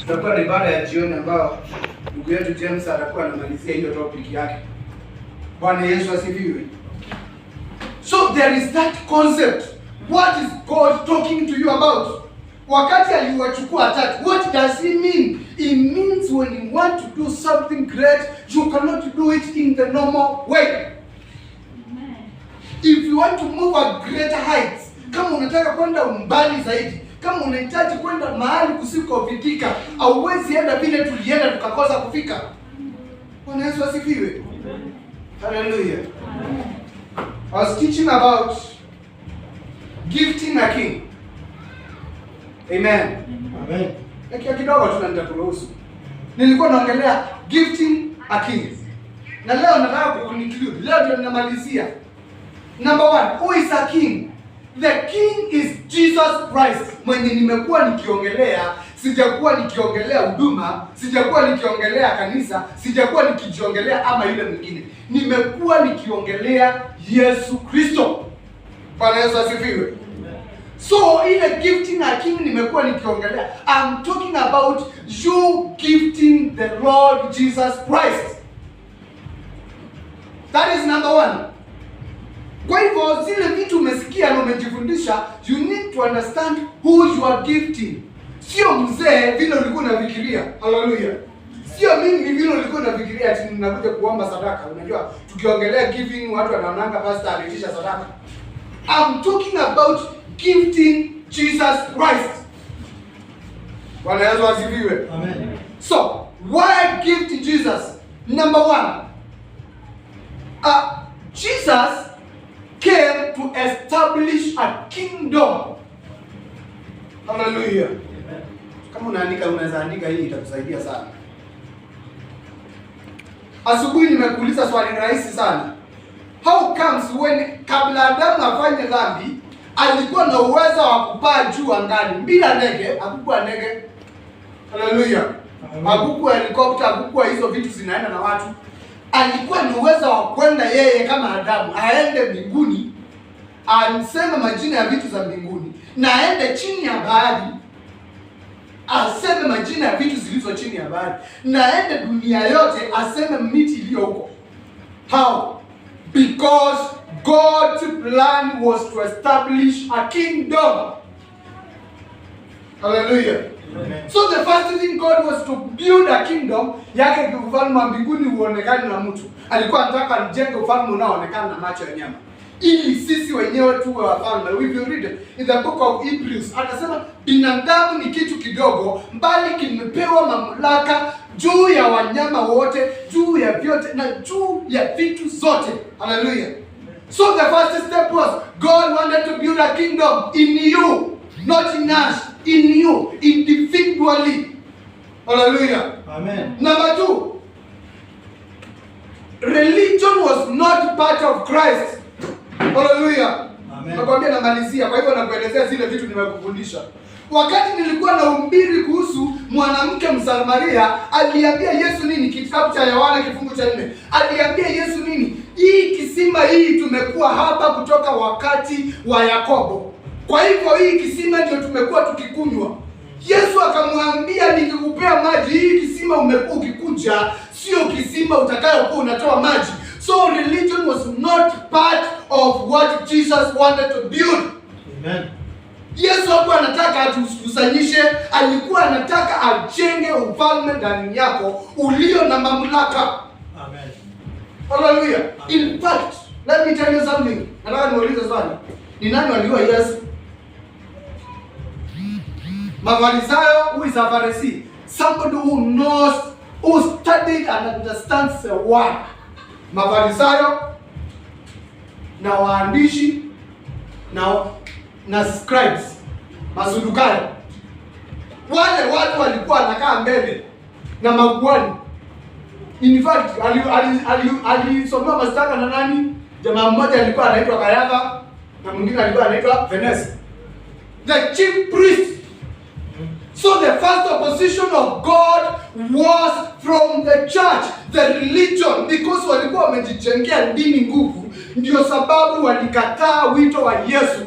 tutakuwa na ibada ya jioni ambayo ndugu yetu James atakuwa anamalizia hiyo topic yake. Bwana Yesu asifiwe. So there is that concept. What is God talking to you about? Wakati aliwachukua tatu, what does he mean? It means when you want to do something great, you cannot do it in the normal way. Amen. If you want to move at greater heights, kama unataka kwenda mbali zaidi, kama unahitaji kwenda mahali kusikofikika, hauwezi enda vile tulienda tukakosa kufika. Bwana Yesu asifiwe. Hallelujah. I was teaching about gifting a king. Amen. Amen. Lakini kidogo tu nitakuruhusu. Nilikuwa naongelea gifting a king. Na leo nataka kuconclude. Leo ndio ninamalizia. Number 1, who is a king? The king is Jesus Christ. Mwenye nimekuwa nikiongelea, sijakuwa nikiongelea huduma, sijakuwa nikiongelea kanisa, sijakuwa nikijiongelea ama yule mwingine. Nimekuwa nikiongelea Yesu Kristo. Bwana Yesu asifiwe. So ile gifting a king nimekuwa nikiongelea, I'm talking about you gifting the Lord Jesus Christ. That is number 1. Kwa hivyo zile vitu umesikia na umejifundisha, you need to understand who you are gifting. Sio mzee vile ulikuwa unafikiria. Hallelujah. Sio mimi vile ulikuwa unafikiria ati ninakuja kuomba sadaka. Unajua tukiongelea giving watu wanaonanga pastor anaitisha sadaka. I'm talking about gifting Jesus Christ. Bwana Yesu asifiwe. Amen. So, why gift Jesus? Number 1. Jesus came to establish a kingdom. Hallelujah. Amen. Kama unaandika unaweza andika, hii itakusaidia sana. Asubuhi nimekuuliza swali rahisi sana. How comes when kabla Adamu afanye dhambi alikuwa na uwezo wa kupaa juu angani bila ndege? Hakukuwa ndege. Hallelujah. Hakukuwa helikopta, hakukuwa hizo vitu zinaenda na watu. Alikuwa na uwezo wa kwenda yeye kama Adamu, aende mbinguni, aseme majina ya vitu za mbinguni, na aende chini ya bahari, aseme majina ya vitu zilizo chini ya bahari, na aende dunia yote, aseme miti iliyo huko. How? Because God's plan was to establish a kingdom. Hallelujah. Amen. So the first thing God was to build a kingdom yake, ufalme wa mbinguni uonekane na mtu. Alikuwa anataka ajenge ufalme unaoonekana na macho ya nyama, ili sisi wenyewe tuwe wafalme. We will read in the book of Hebrews, anasema binadamu ni kitu kidogo, bali kimepewa mamlaka juu ya wanyama wote, juu ya vyote na juu ya vitu zote. Hallelujah. So the first step was God wanted to build a kingdom in you, not in us, in you, individually. Hallelujah. Amen. Number 2, religion was not part of Christ. Hallelujah. Amen. Nakwambia namalizia, kwa hivyo nakuelezea zile vitu nimekufundisha. Wakati nilikuwa nahubiri kuhusu mwanamke Msamaria, aliambia Yesu nini? Kitabu cha Yohana kifungu cha 4. Aliambia Yesu nini? Hii kisima hii tumekuwa hapa kutoka wakati wa Yakobo. Kwa hivyo hii kisima ndio tumekuwa tukikunywa. Yesu akamwambia, nikikupea maji, hii kisima umekuwa ukikuja, sio kisima utakayokuwa unatoa maji. So religion was not part of what Jesus wanted to build. Amen. Yesu hakuwa anataka atukusanyishe, alikuwa anataka ajenge ufalme ndani yako ulio na mamlaka. Amen. Hallelujah. In fact, let me tell you something. Nataka niulize swali. Ni nani waliua Yesu? Mafarisayo. Who is a Pharisee? Somebody who knows, who studied and understands the word. Mafarisayo na waandishi na scribes, Masadukayo. Wale watu walikuwa wanakaa mbele na makuhani. In fact, alisomea mashtaka na nani? Jamaa mmoja alikuwa anaitwa Kayafa na mwingine alikuwa anaitwa Venesi. The chief priest. So the first opposition of God was from the church, the religion, because walikuwa wamejijengea dini nguvu, ndio sababu walikataa wito wa Yesu.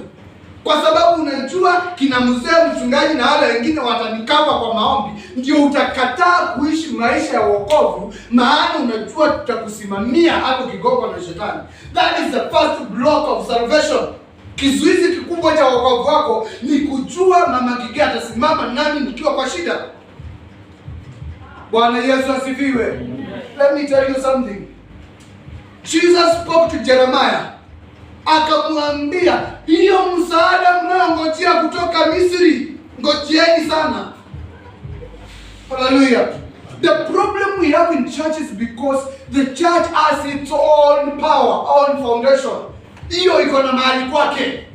Kwa sababu unajua kina mzee mchungaji na wale wengine watanikava kwa maombi, ndio utakataa kuishi maisha ya wokovu, maana unajua tutakusimamia hapo kigogo na shetani. That is the first block of salvation. Kizuizi kikubwa cha wokovu wako ni kujua Mama Gigi atasimama nami nikiwa kwa shida. Bwana Yesu asifiwe. Let me tell you something. Jesus spoke to Jeremiah. Akamwambia, hiyo msaada mnayongojea kutoka Misri, ngojeeni sana. Hallelujah. The problem we have in church is because the church has its own power, own foundation. Hiyo iko na mahali kwake.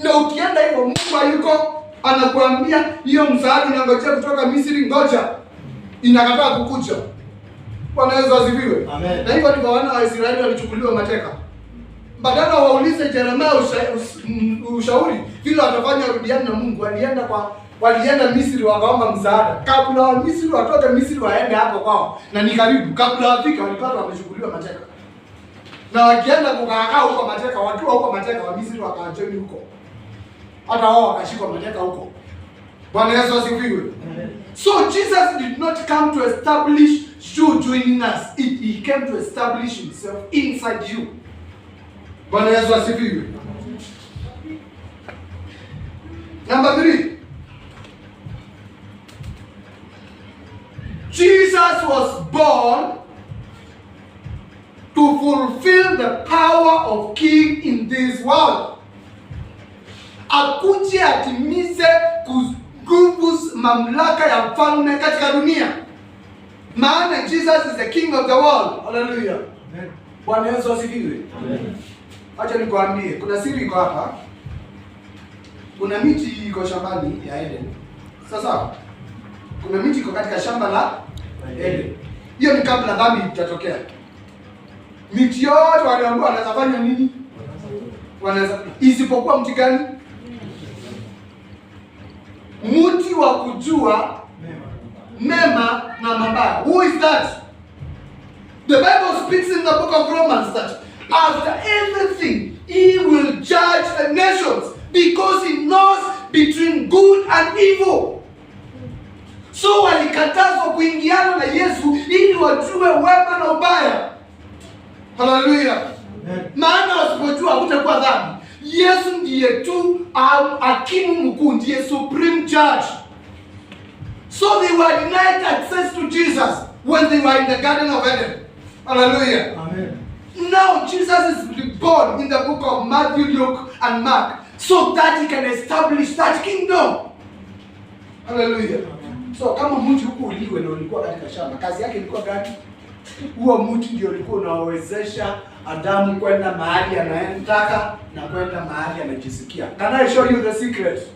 Na ukienda hivyo Mungu hayuko, anakuambia hiyo msaada unangojea kutoka Misri, ngoja. Inakataa kukuja. Bwana Yesu asifiwe. Amen. Na hivyo ndivyo wana wa Israeli walichukuliwa mateka. Badala waulize Jeremiah ushauri vile watafanya rudiani na Mungu, walienda Misri wakaomba msaada. Kabla wa Misri watoke Misri waende hapo kwao, na ni karibu, kabla wafika walipata wamechukuliwa mateka. Na wakienda kukaa huko mateka, watu huko mateka wa Misri wakaacheni huko. Hata wao wakashikwa mateka huko. Bwana Yesu asifiwe. So Jesus did not come to establish you joining us. He came to establish himself inside you. Bwana Yesu asifiwe. Number 3. Jesus was born to fulfill the power of king in this world. Akuje atimize nguvu mamlaka ya mfalme katika dunia. Maana Jesus is the king of the world. Hallelujah. Amen. Bwana Yesu asifiwe. Amen. Acha nikwambie, kuna siri iko hapa. Kuna miti iko shambani ya Eden. Sasa kuna miti iko katika shamba la Eden. Hiyo ni kabla dhambi itatokea. Miti yote waliambiwa wanaweza fanya nini? Wanaweza, isipokuwa mti gani? Mti wa kujua mema na mabaya. Who is that? The Bible speaks in the book of Romans that after everything, he will judge the nations because he knows between good and evil. So walikatazwa kuingiana na Yesu ili wajue wema na ubaya. Hallelujah. Maana wasipojua hakutakuwa dhambi. Yesu ndiye tu hakimu mkuu, ndiye supreme judge. So they were denied access to Jesus when they were in the Garden of Eden. Hallelujah. Amen. Now Jesus is born in the book of Matthew, Luke and Mark so that he can establish that kingdom. Hallelujah. So kama mtu huko uliwe na ulikuwa katika shamba, kazi yake ilikuwa gani? Huo mtu ndio ulikuwa unawezesha Adamu kwenda mahali anayetaka na kwenda mahali anajisikia. Can I show you the secret?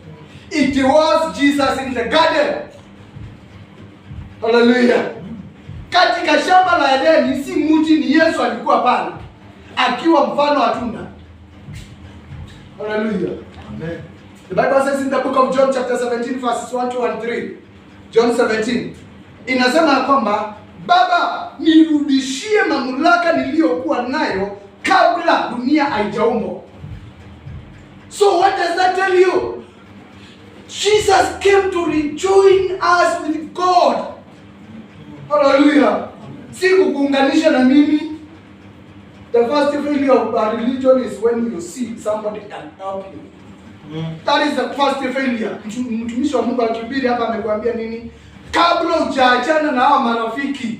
It was Jesus in the garden. Hallelujah. Katika shamba la Edeni si mti, ni Yesu alikuwa pale akiwa mfano wa tunda. Hallelujah. Amen. The Bible says in the book of John chapter 17 verses 1 to 3. John 17. Inasema kwamba Baba, nirudishie mamlaka niliyokuwa nayo kabla dunia haijaumbwa. So what does that tell you? Jesus came to rejoin us with God. Hallelujah. Si kukuunganisha na mimi. The first failure of a religion is when you see somebody can help you. That is the first failure. Mtumishi wa Mungu akibiri hapa amekwambia nini? Kabla hujaachana na hao marafiki,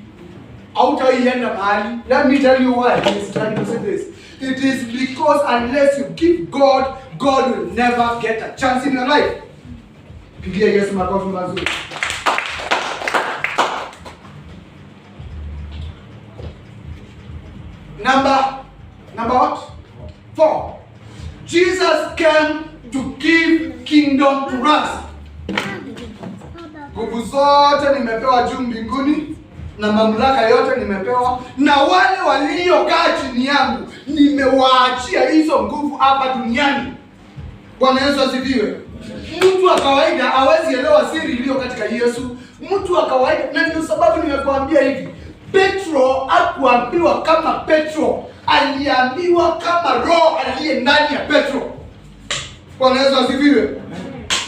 hautaienda mahali. Let me tell you why he is trying to say this. It is because unless you give God, God will never get a chance in your life. Pigia Yesu makofi mazuri. Number what? 4. Jesus came to give kingdom to us. Nguvu zote nimepewa juu mbinguni na mamlaka yote nimepewa, na wale waliokaa chini yangu nimewaachia hizo nguvu hapa duniani. Bwana Yesu asifiwe. Mtu wa kawaida hawezi elewa siri iliyo katika Yesu. Mtu wa kawaida, na ndio sababu nimekuambia hivi. Petro hakuambiwa kama Petro, aliambiwa kama Roho aliye ndani ya Petro. Bwana Yesu asifiwe.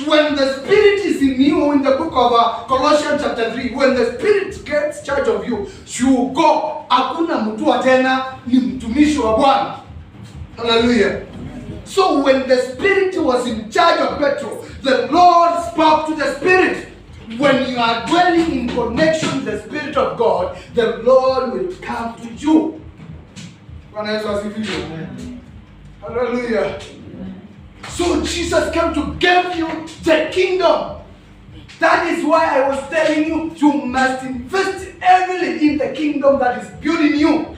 When the Spirit is in you, in the book of Colossians chapter 3, when the Spirit gets charge of you, you go. Hakuna mtu tena, ni mtumishi wa Bwana. Hallelujah. So when the Spirit was in charge of Petro, the Lord spoke to the Spirit. When you are dwelling in connection with the Spirit of God, the Lord will come to you. Bwana Yesu asifiwe. Hallelujah. So Jesus came to give you the kingdom. That is why I was telling you, you must invest heavily in the kingdom that is building you.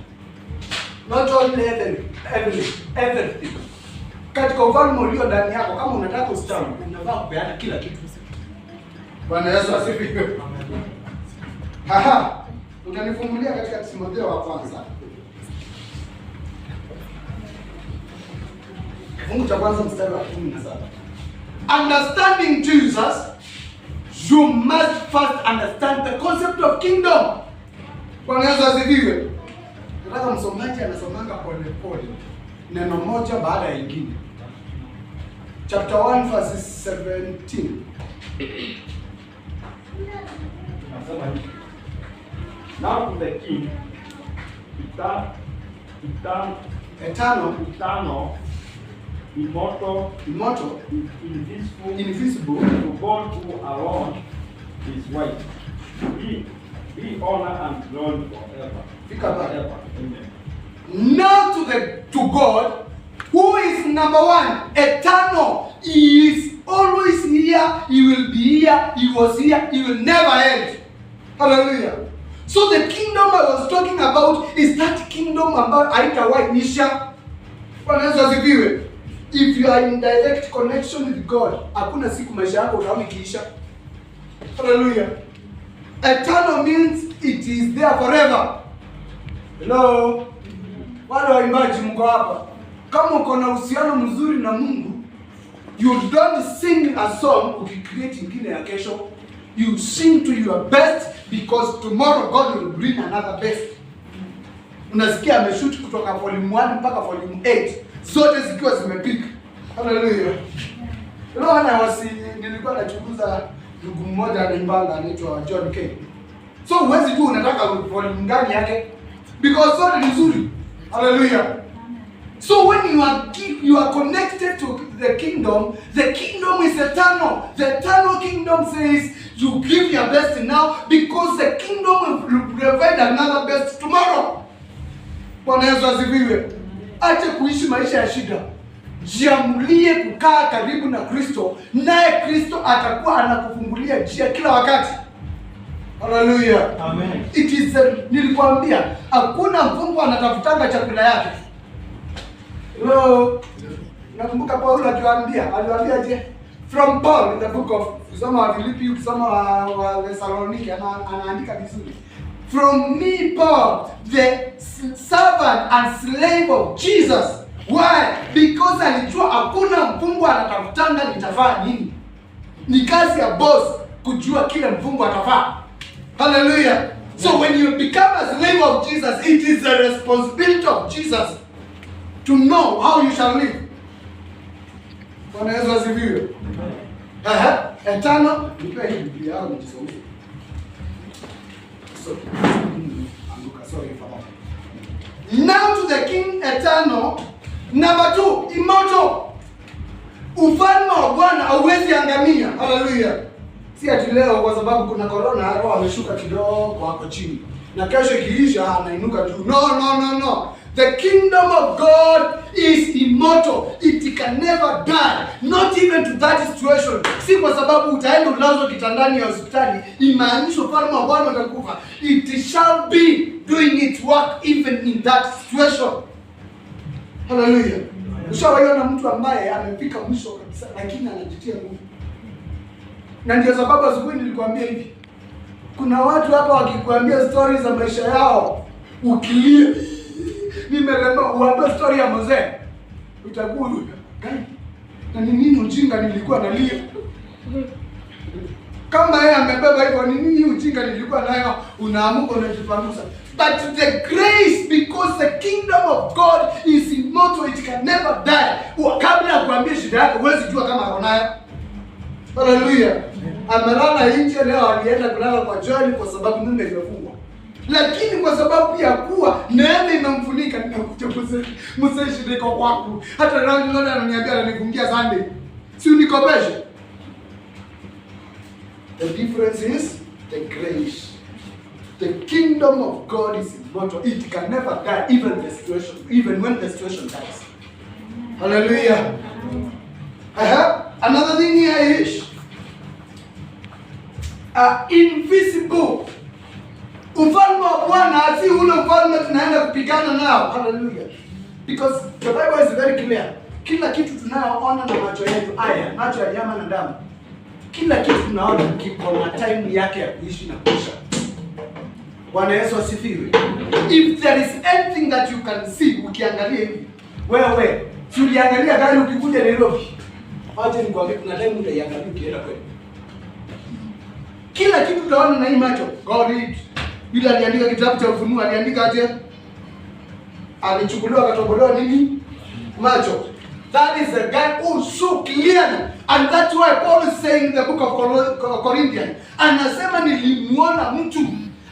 Not only everything. Katika ufalme ulio ndani yako, kama unataka ustawi, unafaa kupeana kila kitu. Bwana Yesu asifiwe. Aha. Utanifungulia katika Timotheo wa kwanza. Mungu cha kwanza mstari wa 17. Understanding Jesus, you must first understand the concept of kingdom. Bwana Yesu asifiwe. Nataka msomaji anasomanga pole pole, neno moja baada ya nyingine. Chapter 1 verse 17. Now to the King, eternal, immortal, invisible, to God who alone is wise, be honor and glory forever. Amen. Now to God, who is number one, eternal. He is always here. He will be here. He was here. He will never end. Hallelujah. So the kingdom I was talking about is that kingdom ambayo haitawahi isha. Bwana Yesu asifiwe. If you are in direct connection with God, hakuna siku maisha yako utaona ikiisha. Hallelujah. Eternal means it is there forever. Hello. Wale waimbaji mko hapa. Kama uko na uhusiano mzuri na Mungu, you don't sing a song ukicreate ingine ya kesho. You sing to your best because tomorrow God will bring another best. Unasikia ameshoot kutoka volume 1 mpaka volume 8, zote zikiwa zimepika. Hallelujah. Nilikuwa nachunguza ndugu mmoja anaimba anaitwa John K. So huwezi tu unataka volume gani yake because zote ni nzuri. Hallelujah. So when you are connected to the kingdom is eternal. The eternal kingdom says you give your best now because the kingdom will provide another best tomorrow. Bwana Yesu asifiwe. Acha kuishi maisha ya shida. Jiamulie kukaa karibu na Kristo, naye Kristo atakuwa anakufungulia njia kila wakati. Hallelujah. Amen. It is nilikwambia hakuna mfungo anatafutanga chakula yake. Hello. Nakumbuka Paulo aliwaambia je? From Paul in the book of Philippi, Thessaloniki anaandika vizuri. From me Paul, the servant and slave of Jesus. Why? Because alijua hakuna mfungo anatafutanga nitafaa nini. Ni kazi ya boss kujua kile mfungo atafaa. Hallelujah. So when you become a slave of Jesus, it is the responsibility of Jesus to know how you shall live. Bwana Yesu asifiwe. Eternal, nipe hii Biblia yangu nisome. Sorry for that. Now to the King eternal. Number 2, immortal. Ufalme wa Bwana hauwezi angamia. Hallelujah. Si ati leo kwa sababu kuna corona roho ameshuka kidogo hapo chini. Na kesho ikiisha anainuka juu. No. The kingdom of God is immortal. It can never die. Not even to that situation. Si kwa sababu utaenda ulazwe kitandani ya hospitali, imaanisha ufalme wa Bwana utakufa. It shall be doing its work even in that situation. Hallelujah. Ushawaona mtu ambaye amefika mwisho kabisa lakini anajitia nguvu. Na ndio sababu asubuhi nilikwambia hivi. Kuna watu hapa wakikwambia stories za maisha yao, ukilia nimelema uambie story ya mzee. Utakuwa gani? Na ni nini ujinga nilikuwa nalia? Kama yeye amebeba hivyo, ni nini ujinga nilikuwa nayo? Unaamuka unajipangusa. But the grace, because the kingdom of God is immortal, it can never die. Kabla ya kuambia shida yako, huwezi jua kama unayo. Hallelujah. Amelala nje leo, alienda kulala kwa John kwa sababu nyumba imefungwa. Lakini kwa sababu ya kuwa neema imemfunika, ninakuja mzee shida iko kwako. Hata leo ananiambia ananifungia Sunday. Si unikopeshe. The difference is the grace. The kingdom of God is immortal. It can never die, even when the situation dies. Hallelujah. Another thing here is invisible. Ufalme wa Bwana si ule ufalme tunaenda kupigana nao. Hallelujah. Because the Bible is very clear. Kila kitu tunayoona na macho yetu haya, macho ya nyama na damu, kila kitu tunaona kiko na time yake ya kuishi na kuisha. Bwana Yesu asifiwe. If there is anything that you can see, ukiangalia hivi, wewe si uliangalia gari ukikuja Nairobi, acha nikwambie kuna time utaiangalia ukienda kweli. Kila kitu tunaona na hii macho. God read. Yule aliandika kitabu cha Ufunuo aliandika aje? Alichukuliwa akatobolewa nini? Macho. That is the guy who so clearly, and that's why Paul is saying in the book of Corinthians, anasema nilimuona mtu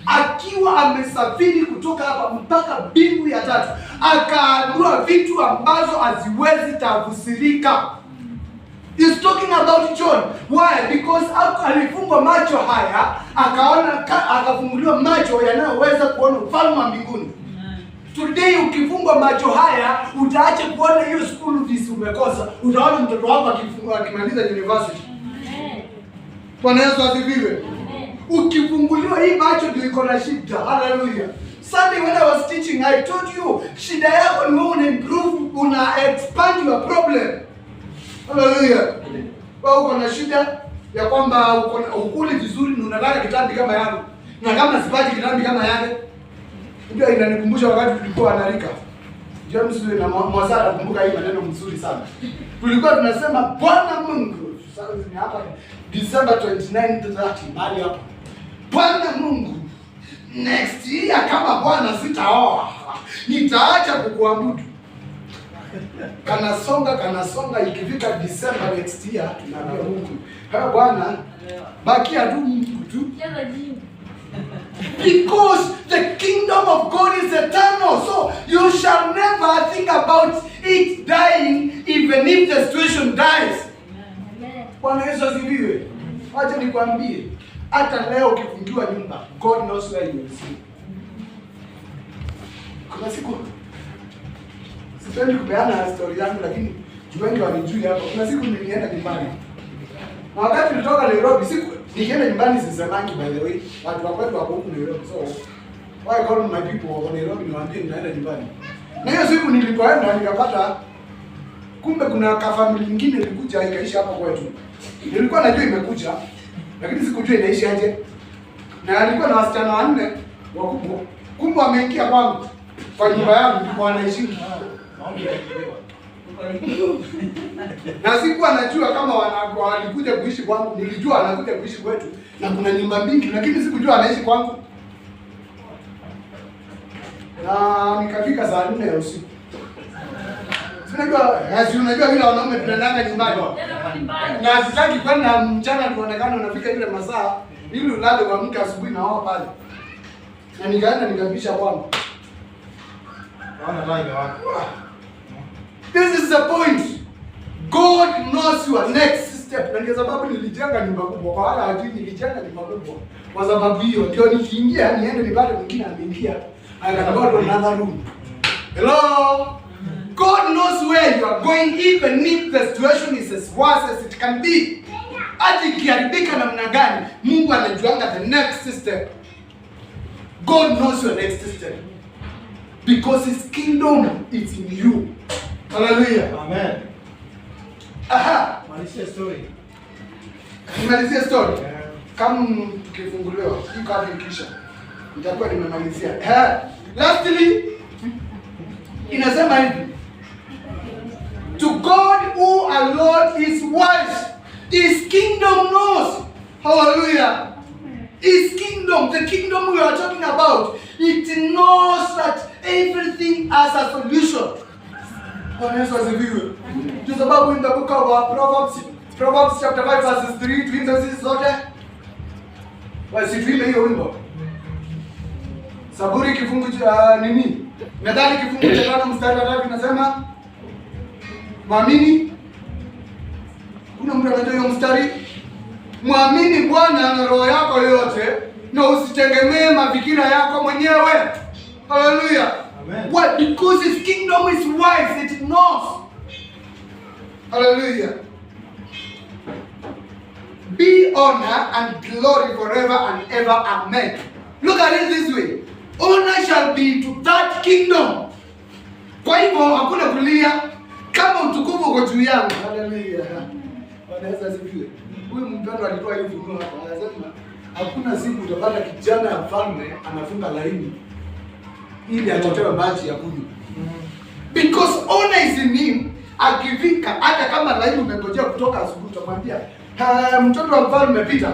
akiwa amesafiri kutoka hapa mpaka mbingu ya tatu, akaambiwa vitu ambazo haziwezi tafsirika. He's talking about John. Why? Because alifungwa macho haya, akafunguliwa macho yanayoweza kuona ufalme wa mbinguni. Today ukifungwa macho haya, utaacha kuona hiyo school fees umekosa. Utaona mtoto wako akimaliza university. Bwana Yesu asifiwe. Ukifunguliwa hii macho ndio iko na shida. Hallelujah. Sunday when I was teaching, I told you, shida yako ni wewe una improve, una expand your problem. Hallelujah. Wewe uko na shida ya kwamba ukuli vizuri na unataka kitambi kama yangu. Na kama sipati kitambi kama yake, ndio inanikumbusha wakati tulikuwa analika. James na Mwasara, kumbuka hii maneno mzuri sana. Tulikuwa tunasema Bwana Mungu, sasa ni hapa December 29-30 mahali hapa. Bwana Mungu, next year kama Bwana sitaoa, nitaacha kukuabudu. Kanasonga ikifika December next year tunaambia Mungu, Bwana bakia tu Mungu tu. Because the kingdom of God is eternal, so you shall never think about it dying, even if the situation dies. Bwana Yesu asifiwe. Acha nikwambie, hata leo ukifungiwa nyumba, God knows where you will sleep. Kuna siku sipendi kupeana story yangu, lakini wengi wanijui hapo. Kuna siku nilienda nyumbani. Na wakati nilitoka Nairobi, nikienda nyumbani sisemangi, by the way, watu wa kwetu wako huko Nairobi. So why call my people wa Nairobi niwaambie ninaenda nyumbani. Na hiyo siku nilipoenda nikapata kumbe kuna family nyingine ilikuja ikaishi hapa kwetu. Nilikuwa najua imekuja, lakini sikujua inaishi aje. Na alikuwa na wasichana wanne wakubwa. Kumbe wameingia kwangu kwa nyumba yangu ndipo wanaishi. Na sikuwa najua kama walikuja kuishi kwangu. Nilijua wanakuja kuishi kwetu na kuna nyumba mbili, lakini sikujua anaishi kwangu. Na nikafika saa 4 ya usiku. Unajua vile wanaume tunaendanga nyumbani. Na sitaki kwenda mchana tuonekane unafika ile masaa ili ulale uamke asubuhi na wao pale. Na nikaenda nikabisha kwangu. This is the point. God knows your next step. Na ndio sababu nilijenga nyumba kubwa. Kwa wale hawajui nilijenga nyumba kubwa. Kwa sababu hiyo ndio nikiingia niende nipate mwingine ameingia. I can go to another room. Hello? God knows where you are going, even if the situation is as worse as it can be. Hata ikiharibika namna gani, Mungu anajuanga the next step. God knows your next step. Because His kingdom is in you. Hallelujah. Amen. Aha. Malizia story. Nimalizia story. Kama tukifunguliwa, hii kadi kisha nitakuwa nimemalizia. Lastly, inasema hivi. To God who alone is wise, His kingdom knows. Hallelujah. His kingdom, the kingdom we are talking about, it knows that everything has a solution. Bwana Yesu asifiwe. Kwa sababu in the book of Proverbs chapter 5 verses 3, tuimbe sisi zote. Basi tuimbe hiyo wimbo. Zaburi kifungu cha nini? Methali kifungu cha 5 mstari wa 3 inasema mwamini. Kuna mtu anajua hiyo mstari? Mwamini Bwana na roho yako yote na usitegemee mafikira yako mwenyewe. Hallelujah. Amen. Why? Because his kingdom is wise, it knows. Hallelujah. Be honor and glory forever and ever. Amen. Look at it this way. Honor shall be to that kingdom. Kwa hivyo hakuna kulia kama utukufu uko juu yangu. Hallelujah. Bwana Yesu asifiwe. Huyu mpendwa alitoa hiyo fununu hapa. Anasema hakuna siku utapata kijana ya mfalme anafunga laini ili atotewe maji ya kunywa. Because honor is in him. Akifika hata kama laini umengojea kutoka asubuhi utamwambia mtoto wa mfalme pita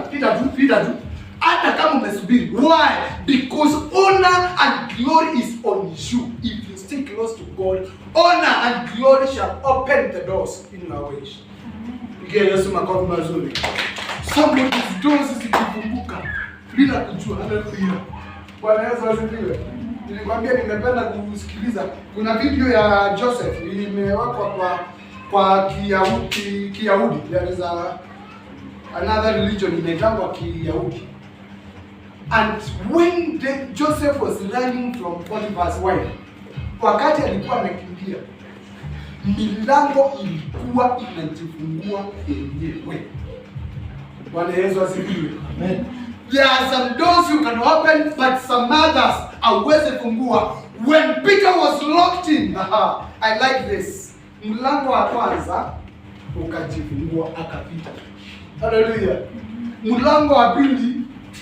tu. Hata kama umesubiri. Why? Because honor and glory is on you. If you stay close to God, honor and glory shall open the doors in your way. Pigia Yesu makofi mazuri. Somebody's doors zikifunguka bila kujua. Hallelujah. Bwana Yesu asifiwe. Nilikwambia nimependa kusikiliza. Kuna video ya Joseph imewekwa kwa Kiyahudi. There is another religion inaitwa Kiyahudi. And when Joseph was running from Potiphar's wife, wakati alikuwa anakimbia, milango ilikuwa inajifungua yenyewe. Bwana Yesu asifiwe. Amen. There are some doors you can open, but some others hauwezi fungua. When Peter was locked in, I like this. Mlango wa kwanza ukajifungua akapita. Hallelujah. Mlango wa pili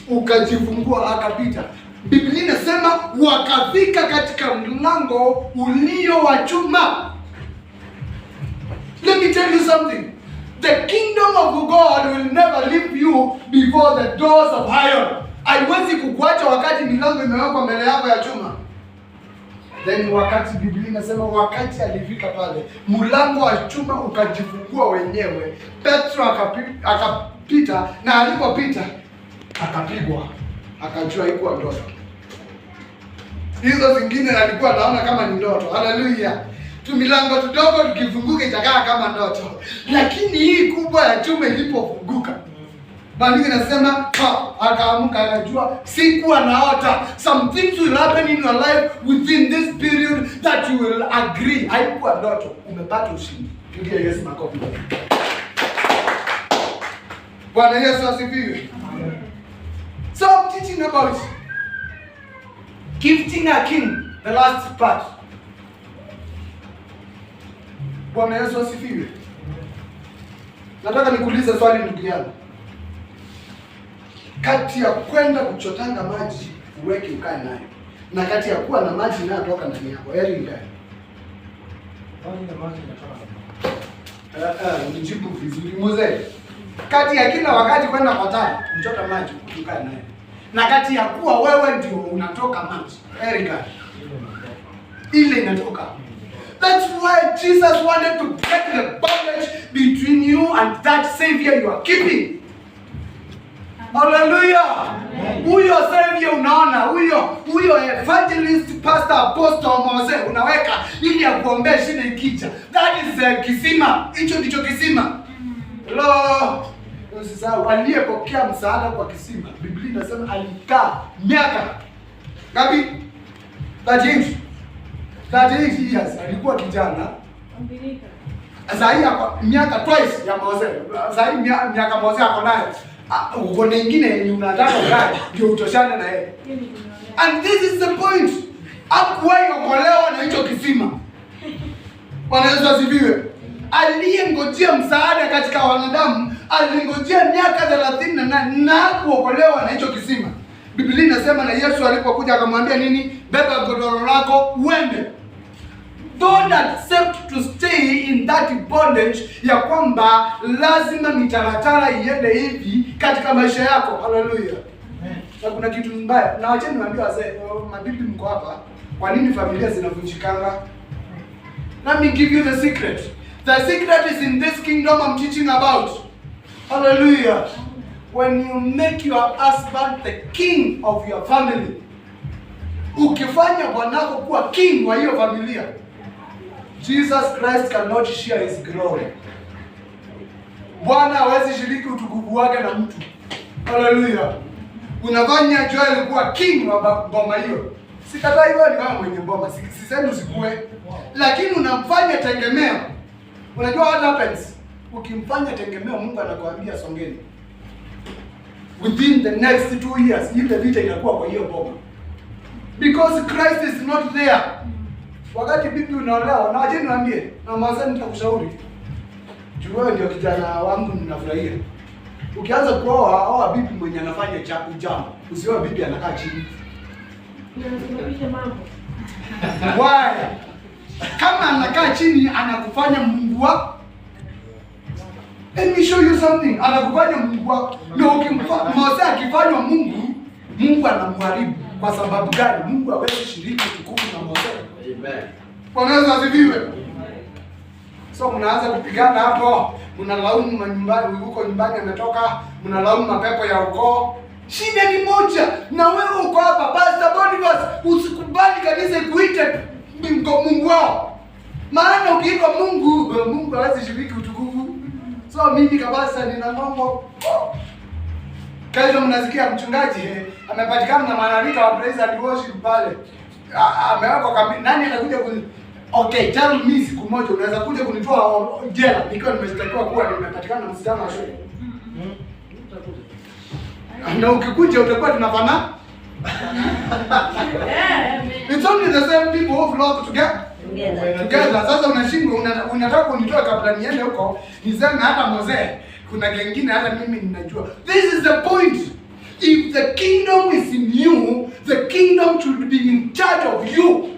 ukajifungua akapita. Biblia inasema wakafika katika mlango ulio wa chuma. Let me tell you something. The kingdom of God will never leave you before the doors of iron. Haiwezi kukuacha wakati milango imewekwa mbele yako ya chuma. Then wakati Biblia inasema wakati alifika pale, mlango wa chuma ukajifungua wenyewe. Petro akapita na alipopita akapigwa. Akajua haikuwa ndoto. Hizo zingine alikuwa anaona kama ni ndoto. Hallelujah. Tu milango tudogo tukifunguka itakaa kama ndoto. Lakini hii kubwa ya chuma ilipofunguka, Biblia inasema akaamka akajua sikuwa naota. Some things will happen in your life within this period that you will agree. Haikuwa ndoto, umepata ushindi. Pigia Yesu makofi. Bwana Yesu asifiwe. So I'm teaching about gifting a king, the last part. Bwana Yesu asifiwe. Nataka nikuulize swali ndugu yangu. Kati ya kwenda kuchotanga maji uweke ukae nayo, na kati ya kuwa na maji inayotoka ndani yako, heri gani? Nijibu vizuri mzee. Kati ya kila wakati kwenda kwa tani kuchota maji ukae nayo, na kati ya kuwa wewe ndio unatoka maji, heri gani? Ile inatoka. That's why Jesus wanted to break the bondage between you and that savior you are keeping. Hallelujah. Huyo savior unaona, huyo evangelist, pastor, apostle, Mose unaweka ili akuombee shida ikija. That is kisima. Hicho ndicho kisima. Hello. Usisahau aliyepokea msaada kwa kisima. Biblia inasema alikaa miaka ngapi? 38 years alikuwa kijana. Sasa kwa miaka twice ya Mose. Sasa miaka Mose ako nayo. Uko nyingine yenye unataka gani ndio utoshane na yeye. And this is the point. Hakuwahi kuokolewa na hicho kisima. Bwana Yesu asifiwe. Aliyengojea msaada katika wanadamu alingojea miaka 38 na kuokolewa na hicho kisima. Biblia inasema na Yesu alipokuja akamwambia nini? Beba godoro lako uende. Don't accept to stay in that bondage ya kwamba lazima mitaratara iende hivi katika maisha yako. Hallelujah. Na kuna kitu mbaya. Na wacha niwaambie wazee, mabibi mko hapa, kwa nini familia zinavunjikanga? Let me give you the secret. The secret is in this kingdom I'm teaching about. Hallelujah. When you make your husband the king of your family, ukifanya bwanako kuwa king wa hiyo familia, Jesus Christ cannot share his glory. Bwana hawezi shiriki utukufu wake na mtu. Hallelujah. Unafanya Joel kuwa king wa boma hiyo. Sikatai wewe ni wewe mwenye boma, sisemi usikue. Lakini unamfanya tegemeo. Unajua what happens? Ukimfanya tegemeo, Mungu anakuambia songeni. Within the next 2 years, ile vita inakuwa kwa hiyo boma. Because Christ is not there. Wakati bibi unaolewa, na waje niwaambie, na mwanzo nitakushauri. Juu wewe ndio kijana wangu ninafurahia. Ukianza kuoa au bibi mwenye anafanya jambo, usioe bibi anakaa chini. Unasababisha mambo. Why? Kama anakaa chini anakufanya Mungu wako. Let me show you something. Anakufanya Mungu wako. Na ukimfanya Mose akifanywa Mungu, Mungu anamharibu. Kwa sababu gani? Mungu hawezi shiriki utukufu na Mose. Amen. Bwana asifiwe. So mnaanza kupigana hapo, mnalaumu nyumbani, huko nyumbani ametoka, mnalaumu mapepo ya ukoo. Shida ni moja, na wewe uko hapa, Pastor Boniface, usikubali kanisa ikuite Mungu wao. Maana ukiitwa Mungu, Mungu hawezi shiriki utukufu. So mimi kabisa nina mambo. Kaja mnasikia mchungaji amepatikana na manarika wa praise and worship pale. Amewekwa kambi. Nani atakuja kuni? Okay, tell me siku moja unaweza kuja kunitoa jela nikiwa nimeshtakiwa kuwa nimepatikana na msichana wa shule. Na ukikuja utakuwa tunafana. It's only the same people who flock together. Sasa unashindwa unataka kunitoa kabla niende huko niseme hata Mose kuna gengine hata mimi ninajua. This is the point. If the kingdom is in you, the kingdom should be in charge of you.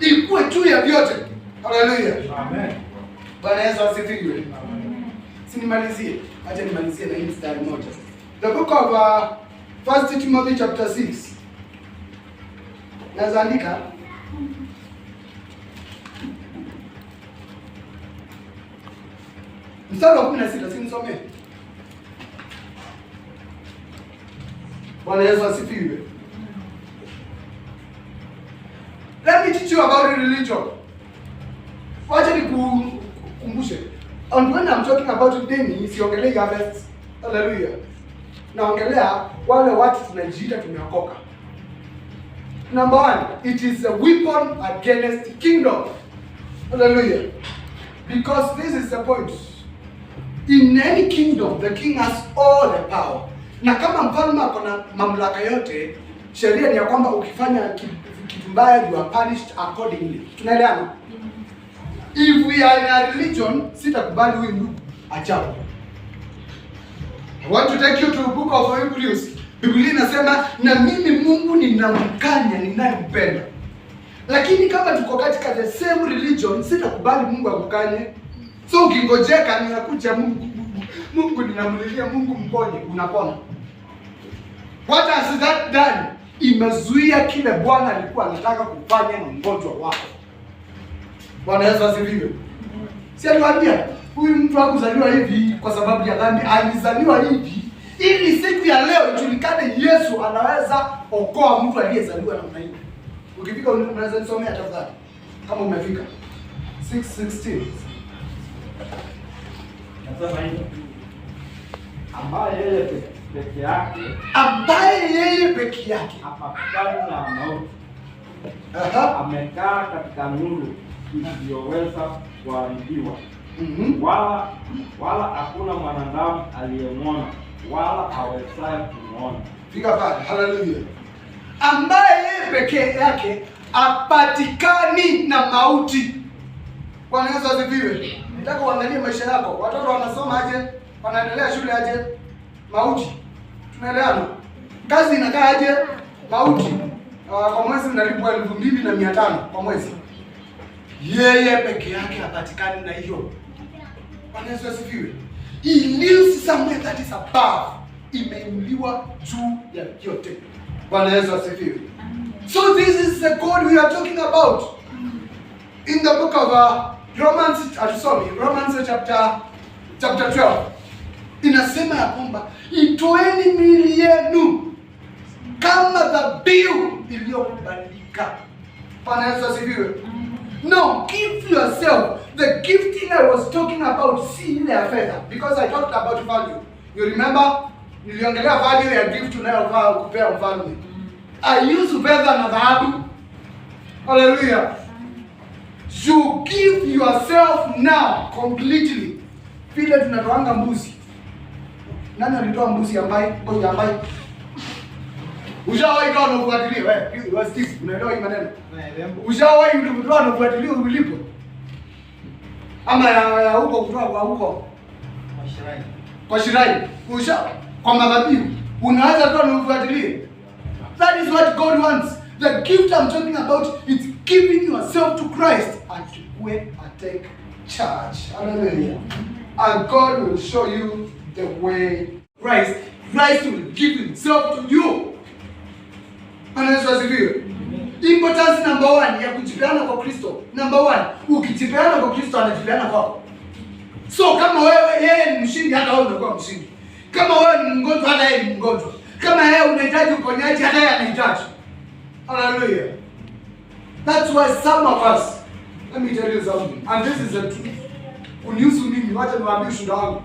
Ikuwe juu ya vyote. Hallelujah. Amen. Bwana Yesu asifiwe. Amen. Sinimalizie. Acha nimalizie na hii mstari moja. The book of 1 Timothy chapter 6. Nazaandika mstari wa 16, sinisomee. Bwana Yesu asifiwe. Let me teach you about religion. Wacha nikukumbushe. And when I'm talking about deni, siongelei harvest. Hallelujah. Naongelea wale watu tunajiita tumeokoka. Number 1, it is a weapon against the kingdom. Hallelujah. Because this is the point. In any kingdom, the king has all the power. Na kama mfalme ako na mamlaka yote, sheria ni ya kwamba ukifanya kitu mbaya you are punished accordingly. Tunaelewana? If we are in a religion, sitakubali huyu ndugu achapo. I want to take you to the book of Hebrews. Biblia inasema na mimi Mungu ninamkanya ninayempenda. Lakini kama tuko katika the same religion, sitakubali Mungu akukanye. So ukingojeka ninakuja Mungu ninamlilia Mungu mponye, unapona. What has that done? Imezuia kile Bwana alikuwa anataka kufanya na mgonjwa wako. Bwana Yesu asifiwe. Si aliwaambia huyu mtu hakuzaliwa hivi kwa sababu ya dhambi, alizaliwa hivi ili siku ya leo ijulikane Yesu anaweza okoa mtu aliyezaliwa namna hiyo. Ukifika unaweza nisomea tafadhali kama umefika. 6:16. Nasema hivi. Ambaye yeye peke yake hapatikani na mauti. Amekaa katika nuru isiyoweza kuharibiwa. Wala hakuna mwanadamu aliyemwona wala awezaye kumwona. Fika pale. Hallelujah. Ambaye yeye peke yake hapatikani na mauti. Bwana Yesu asifiwe. Nataka uangalie maisha yako. Watoto wanasoma aje? Wanaendelea shule aje? Mauti. Tunaelewana? Kazi inakaa aje? Mauti. Kwa mwezi mnalipwa 2,500 kwa mwezi. Yeye peke yake hapatikani na hiyo. Bwana Yesu asifiwe. He lives somewhere that is above. imeinuliwa juu ya yote. Bwana Yesu asifiwe. So this is the God we are talking about. In the book of Romans chapter 12. Inasema ya kwamba itoeni miili yenu kama dhabihu iliyokubalika. Bwana Yesu asifiwe. No, give yourself. The gifting I was talking about, si ile ya fedha, because I talked about value. You remember? Niliongelea value ya gift unayofaa kupea mfalme. I use fedha na dhahabu. Hallelujah. You give yourself now completely. Vile tunatoanga mbuzi. Nani alitoa mbuzi ambaye? Ngoja ambaye. Ushawahi kama unafuatilia wewe? Steve, unaelewa hii maneno? Ushawahi kutoa na kufuatilia ulipo? Ama ya huko kutoa kwa huko? Kwa shirai. Kwa madhabihu. Unaweza toa na kufuatilia. That is what God wants. The gift I'm talking about is giving yourself to Christ and take charge. Hallelujah. And God will show you the way. Christ will give himself to you. Importance number 1 ya kujipeana kwa Kristo. Number 1, ukijipeana kwa Kristo anajipeana kwako. So kama wewe yeye ni mshindi, hata wewe unakuwa mshindi. Kama wewe ni mgonjwa, hata yeye ni mgonjwa. Kama yeye unahitaji uponyaji, hata yeye anahitaji. Hallelujah. That's why some of us, let me tell you something, and this is the truth. Unihusu mimi, wacha niwaambie ushuhuda wangu.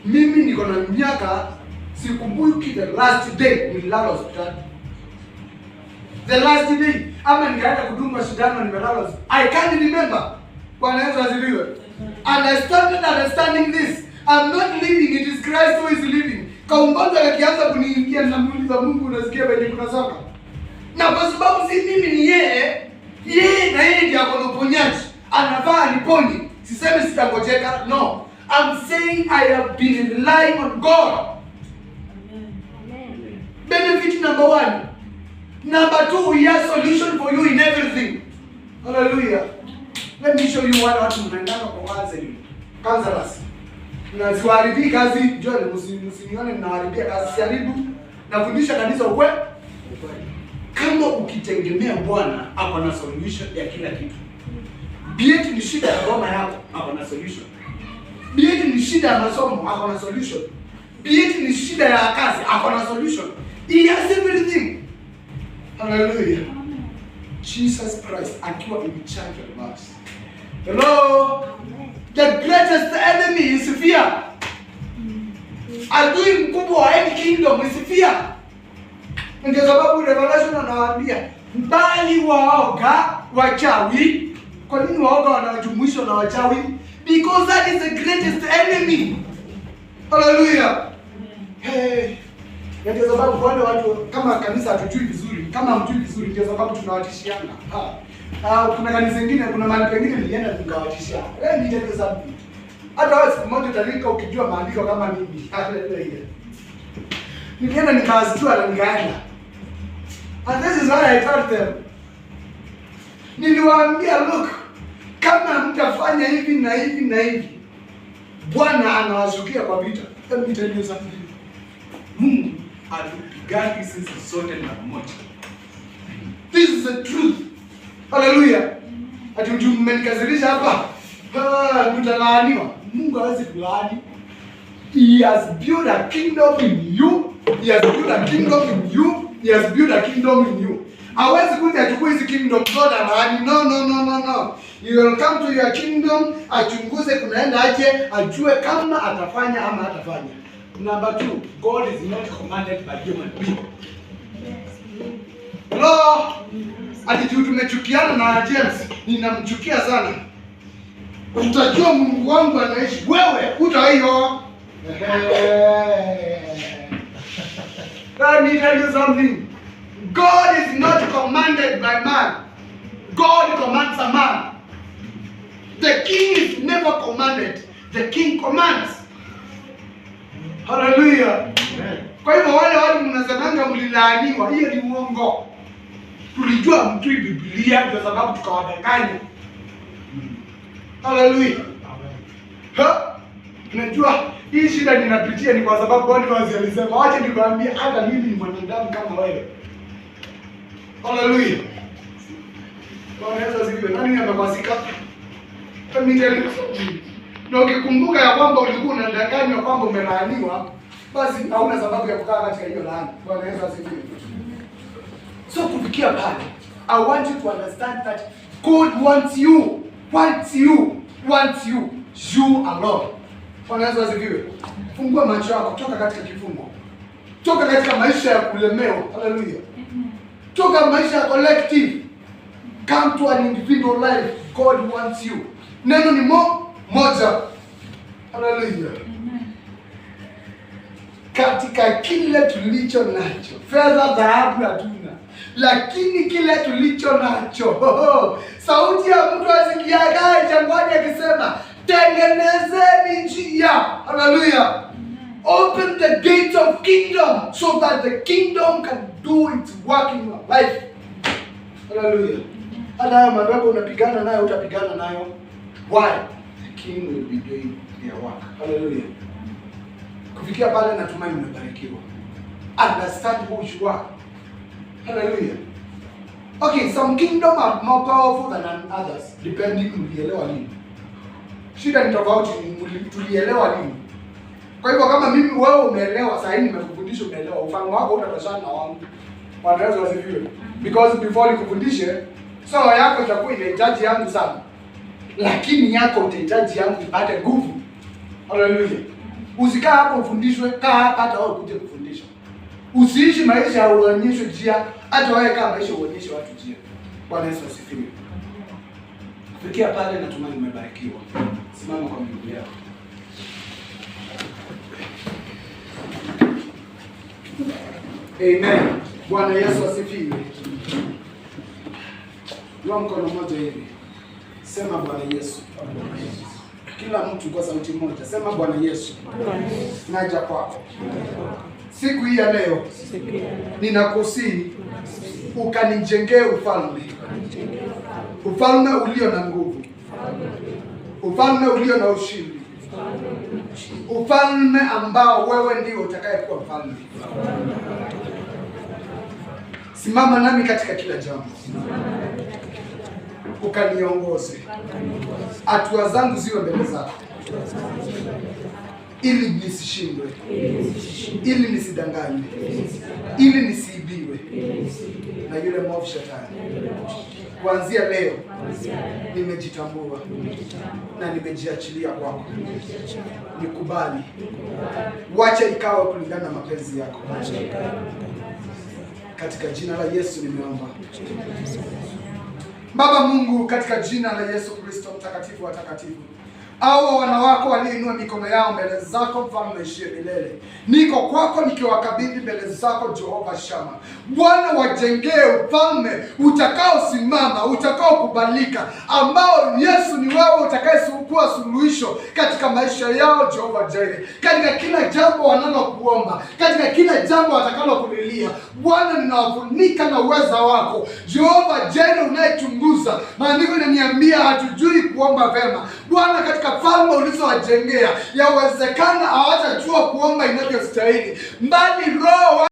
Mimi niko na miaka, sikumbuki the last day nililala hospitali. The last day, ama nikaenda kudungwa sindano nimelala hospitali. I can't remember. Bwana Yesu asifiwe. And I started understanding this. I'm not living, it is Christ who is living. Kaumbaza yakianza kuniingia na muuliza Mungu, unasikia venye kunasaka. Na kwa sababu si mimi ni yeye na yeye ndiye ako na uponyaji. Anafaa aniponye. Sisemi sitangojeka. No. I'm saying I have been relying on God. Amen. Benefit number 1. Number 2, he has solution for you in everything. Hallelujah. Let me show you wale watu mnaendana kwa counseling. Counselors. Mnaziharibia kazi, njoo msinione mnaharibia kazi, siharibu. Nafundisha kanisa ukweli. Kama ukitegemea Bwana, ako na solution ya kila kitu. Bieti ni shida ya ngoma yako, ako na solution. Bieti ni shida ya masomo, ako na solution. Bieti ni shida ya kazi, ako na solution. He has everything. Hallelujah. Jesus Christ akiwa in charge of us. Hello. The greatest enemy is fear. Adui mkubwa wa any kingdom is fear. Ndio sababu Revelation anawaambia mbali waoga wachawi. Kwa nini waoga wanajumuishwa na wachawi? Because that is the greatest enemy. Hallelujah. Hey. Ndio sababu wale watu kama kanisa hatujui vizuri, kama mjui vizuri, ndio sababu tunawatishiana. Kuna kanisa zingine, kuna mahali pengine nilienda nikawatishia. Ndio sababu. Hata wewe siku moja utalika ukijua maandiko kama mimi. Hallelujah. Nilienda nikawazitoa na nikaenda. And this is what I told them. Niliwaambia, look, kama mtafanya hivi na hivi na hivi, Bwana anawashukia kwa vita. Let me tell you something. Mungu atupigani sisi sote na moja. This is the truth. Hallelujah. Ati mtu mmenikazirisha hapa. Mtalaaniwa. Mungu hawezi kulaani. He has built a kingdom in you. He has built a kingdom in you. He has built a kingdom in you. Hawezi kuja achukue hizi kingdom zote alaani. No. You will come to your kingdom, achunguze kunaenda aje, ajue kama atafanya ama hatafanya. Number 2, God is not commanded by human being. Hello? Ati tumechukiana na James, ninamchukia sana. Utajua Mungu wangu anaishi. Wewe utaiyo. Let me tell you something. God is not commanded by man. God commands a man. The king is never commanded. The king commands. Hallelujah. Kwa hivyo wale watu mnasemanga mlilaaniwa, hiyo ni uongo. Tulijua mtu Biblia ndio sababu tukawadanganya. Hallelujah. Unajua hii shida ninapitia ni kwa sababu watu alisema, wacha nikwambie, hata mimi ni mwanadamu kama wewe. Haleluya. Wanaweza ziwe nani amekwazika? Na ukikumbuka ya kwamba ulikuwa unadanganywa kwamba umelaaniwa, basi hauna sababu ya kukaa katika hiyo laana. Wanaweza ziwe. So kufikia pale, I want you to understand that God wants you, you alone. Wanaweza ziviwe. Fungua macho yako, toka katika kifungo. Toka katika maisha ya kulemewa. Hallelujah. Toka maisha ya collective. Come to an individual life. God wants you. Neno ni moja. Hallelujah. Katika kile tulicho nacho. Fedha, dhahabu hatuna. Lakini kile tulicho nacho. Sauti ya mtu asikiagaye jangwani akisema, tengenezeni njia. Hallelujah. Open the gates of kingdom so that the kingdom can do its work in your life. Hallelujah. Hata haya mambo unapigana nayo, utapigana nayo. Why? The king will be doing their work. Hallelujah. Kufikia pale natumai mmebarikiwa. Understand who you are. Hallelujah. Okay, some kingdom are more powerful than others depending ulielewa nini. Shida ni tofauti, tulielewa nini. Kwa hivyo kama mimi wewe umeelewa, sasa hivi nimekufundisha umeelewa, ufalme wako utatoshana na wangu. Wanaweza wasifiwe. Because before nikufundishe, sawa yako itakuwa inahitaji yangu sana. Lakini yako utahitaji yangu ipate nguvu. Hallelujah. Usikaa hapo ufundishwe, kaa hapa hata wewe ukuje kufundisha. Usiishi maisha ya uonyesho njia, hata wewe kaa maisha uonyeshe watu njia. Bwana Yesu asifiwe. Kufikia pale natumai umebarikiwa. Simama kwa miguu yako. Amen. Bwana Yesu asifiwe. Kwa mkono mmoja hivi. Sema Bwana Yesu. Kila mtu kwa sauti moja. Sema Bwana Yesu. Naja kwako. Siku hii ya leo ninakusihi ukanijengee ufalme. Ufalme ulio na nguvu. Ufalme ulio na ushindi. Ufalme ambao wewe ndio utakayekuwa mfalme. Simama nami katika kila jambo. Ukaniongoze. Hatua zangu ziwe mbele zako. Ili nisishindwe. Ili nisidanganywe. Ili nisiibiwe na yule mwovu shetani. Kuanzia leo nimejitambua na nimejiachilia kwako. Nikubali. Wacha ikawa kulingana na mapenzi yako. Katika jina la Yesu nimeomba. Baba Mungu, katika jina la Yesu Kristo mtakatifu wa takatifu. Hao wanawako walioinua mikono yao mbele zako, mfalme ishie milele. Niko kwako nikiwakabidhi mbele zako Jehova Shama. Bwana, wajengee ufalme utakaosimama, utakaokubalika, ambao Yesu ni wewe utakayekuwa suluhisho katika maisha yao Jehova Jireh. Katika kila jambo wanalokuomba, katika kila jambo watakalokulilia, Bwana ninawafunika na uweza wako. Jehova Jireh unayechunguza. Maandiko yananiambia hatujui kuomba vema. Bwana, katika falme ulizowajengea, yawezekana hawatajua kuomba inavyostahili, mbali roho